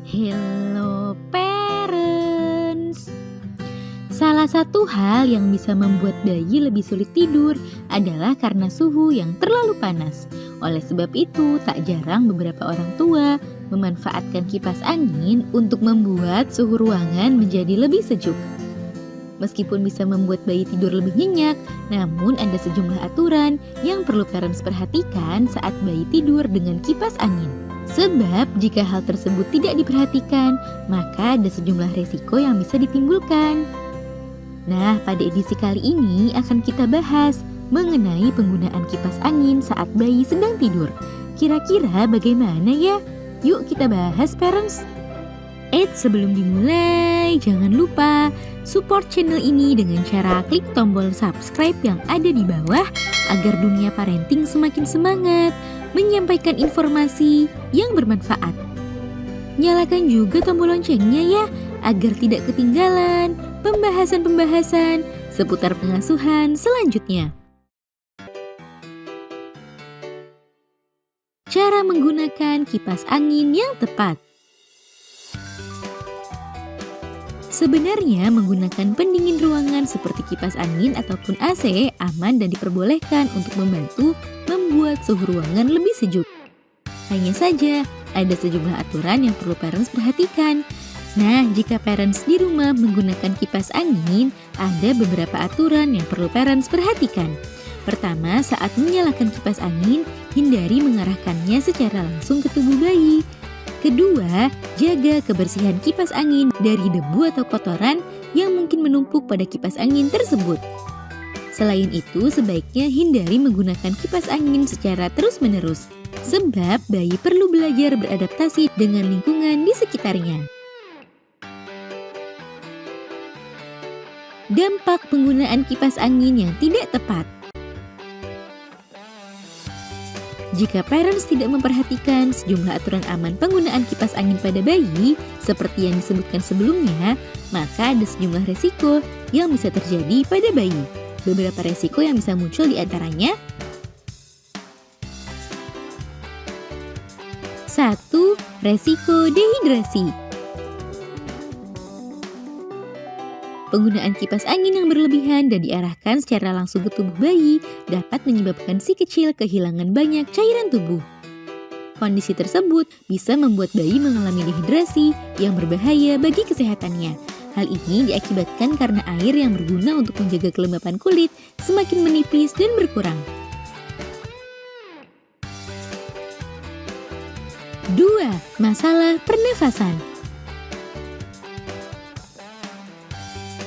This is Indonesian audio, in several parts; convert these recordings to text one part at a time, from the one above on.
Hello parents. Salah satu hal yang bisa membuat bayi lebih sulit tidur adalah karena suhu yang terlalu panas. Oleh sebab itu, tak jarang beberapa orang tua memanfaatkan kipas angin untuk membuat suhu ruangan menjadi lebih sejuk. Meskipun bisa membuat bayi tidur lebih nyenyak, namun ada sejumlah aturan yang perlu parents perhatikan saat bayi tidur dengan kipas angin. Sebab jika hal tersebut tidak diperhatikan, maka ada sejumlah resiko yang bisa ditimbulkan. Nah, pada edisi kali ini akan kita bahas mengenai penggunaan kipas angin saat bayi sedang tidur. Kira-kira bagaimana ya? Yuk kita bahas parents. Sebelum dimulai, jangan lupa support channel ini dengan cara klik tombol subscribe yang ada di bawah agar dunia parenting semakin semangat menyampaikan informasi yang bermanfaat. Nyalakan juga tombol loncengnya ya, agar tidak ketinggalan pembahasan-pembahasan seputar pengasuhan selanjutnya. Cara menggunakan kipas angin yang tepat. Sebenarnya menggunakan pendingin ruangan seperti kipas angin ataupun AC aman dan diperbolehkan untuk membantu membuat suhu ruangan lebih sejuk. Hanya saja, ada sejumlah aturan yang perlu parents perhatikan. Nah, jika parents di rumah menggunakan kipas angin, ada beberapa aturan yang perlu parents perhatikan. Pertama, saat menyalakan kipas angin, hindari mengarahkannya secara langsung ke tubuh bayi. Kedua, jaga kebersihan kipas angin dari debu atau kotoran yang mungkin menumpuk pada kipas angin tersebut. Selain itu, sebaiknya hindari menggunakan kipas angin secara terus-menerus, sebab bayi perlu belajar beradaptasi dengan lingkungan di sekitarnya. Dampak penggunaan kipas angin yang tidak tepat. Jika parents tidak memperhatikan sejumlah aturan aman penggunaan kipas angin pada bayi, seperti yang disebutkan sebelumnya, maka ada sejumlah resiko yang bisa terjadi pada bayi. Beberapa resiko yang bisa muncul diantaranya: 1. Resiko dehidrasi. Penggunaan kipas angin yang berlebihan dan diarahkan secara langsung ke tubuh bayi dapat menyebabkan si kecil kehilangan banyak cairan tubuh. Kondisi tersebut bisa membuat bayi mengalami dehidrasi yang berbahaya bagi kesehatannya. Hal ini diakibatkan karena air yang berguna untuk menjaga kelembapan kulit semakin menipis dan berkurang. 2. Masalah pernafasan.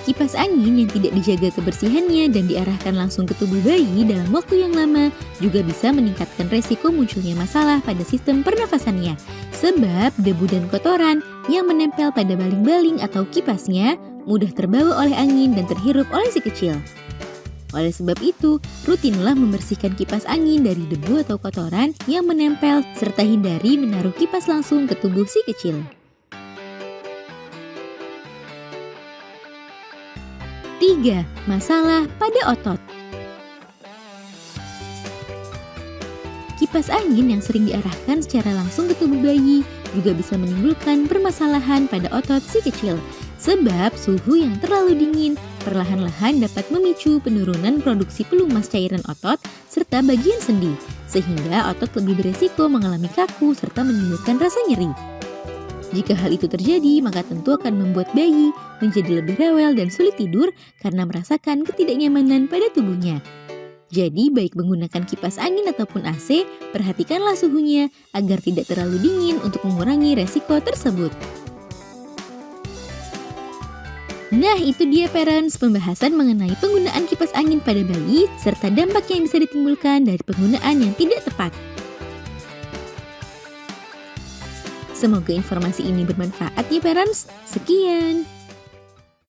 Kipas angin yang tidak dijaga kebersihannya dan diarahkan langsung ke tubuh bayi dalam waktu yang lama juga bisa meningkatkan resiko munculnya masalah pada sistem pernafasannya. Sebab debu dan kotoran yang menempel pada baling-baling atau kipasnya mudah terbawa oleh angin dan terhirup oleh si kecil. Oleh sebab itu, rutinlah membersihkan kipas angin dari debu atau kotoran yang menempel serta hindari menaruh kipas langsung ke tubuh si kecil. 3. Masalah pada otot. Kipas angin yang sering diarahkan secara langsung ke tubuh bayi juga bisa menimbulkan permasalahan pada otot si kecil. Sebab suhu yang terlalu dingin perlahan-lahan dapat memicu penurunan produksi pelumas cairan otot serta bagian sendi, sehingga otot lebih beresiko mengalami kaku serta menimbulkan rasa nyeri. Jika hal itu terjadi, maka tentu akan membuat bayi menjadi lebih rewel dan sulit tidur karena merasakan ketidaknyamanan pada tubuhnya. Jadi, baik menggunakan kipas angin ataupun AC, perhatikanlah suhunya agar tidak terlalu dingin untuk mengurangi resiko tersebut. Nah, itu dia parents pembahasan mengenai penggunaan kipas angin pada bayi serta dampak yang bisa ditimbulkan dari penggunaan yang tidak tepat. Semoga informasi ini bermanfaat ya parents. Sekian.